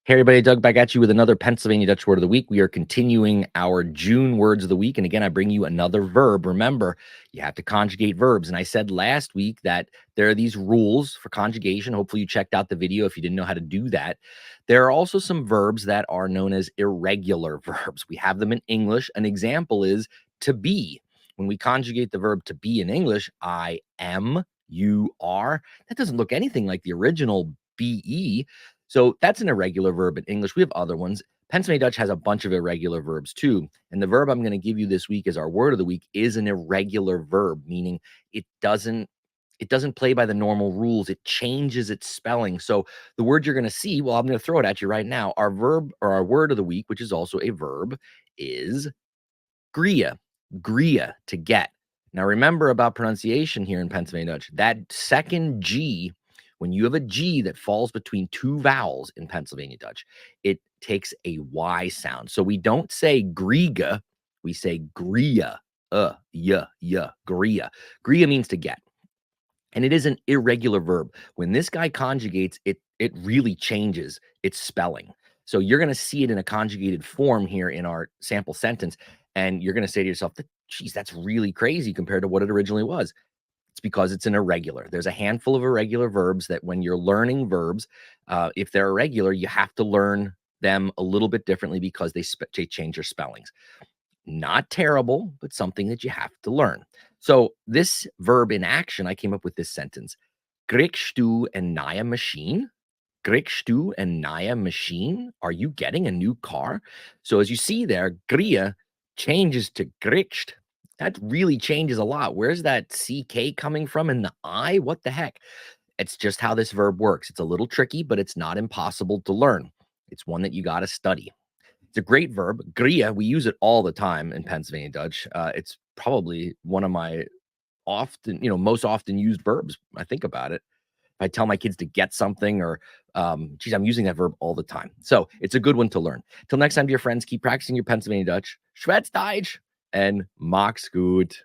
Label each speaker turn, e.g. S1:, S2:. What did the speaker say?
S1: Hey everybody, Doug back at you with another Pennsylvania Dutch word of the week. We are continuing our June words of the week. And again, I bring you another verb. Remember, you have to conjugate verbs. And I said last week that there are these rules for conjugation. Hopefully you checked out the video if you didn't know how to do that. There are also some verbs that are known as irregular verbs. We have them in English. An example is to be. When we conjugate the verb to be in English, I am, you are, that doesn't look anything like the original be. So that's an irregular verb in English. We have other ones. Pennsylvania Dutch has a bunch of irregular verbs too. And the verb I'm going to give you this week as our word of the week is an irregular verb, meaning it doesn't play by the normal rules. It changes its spelling. So the word you're going to see, well, I'm going to throw it at you right now. Our verb or our word of the week, which is also a verb, is griege, griege, to get. Now remember about pronunciation here in Pennsylvania Dutch. That second G, when you have a G that falls between two vowels in Pennsylvania Dutch, it takes a Y sound. So we don't say griege, we say griege. Griege. Griege means to get. And it is an irregular verb. When this guy conjugates, it really changes its spelling. So you're going to see it in a conjugated form here in our sample sentence. And you're going to say to yourself, geez, that's really crazy compared to what it originally was. It's because it's an irregular. There's a handful of irregular verbs that when you're learning verbs, if they're irregular, you have to learn them a little bit differently because they change their spellings. Not terrible, but something that you have to learn. So this verb in action, I came up with this sentence. Kriegst du een nieuwe machine? Kriegst du een nieuwe machine? Are you getting a new car? So as you see there, griege changes to kriegst. That really changes a lot. Where's that CK coming from in the I? What the heck? It's just how this verb works. It's a little tricky, but it's not impossible to learn. It's one that you got to study. It's a great verb. Griege, we use it all the time in Pennsylvania Dutch. It's probably one of my most often used verbs. I think about it. If I tell my kids to get something or, geez, I'm using that verb all the time. So it's a good one to learn. Till next time, dear friends, keep practicing your Pennsylvania Dutch. Schwätz Deutsch and Macht's gut.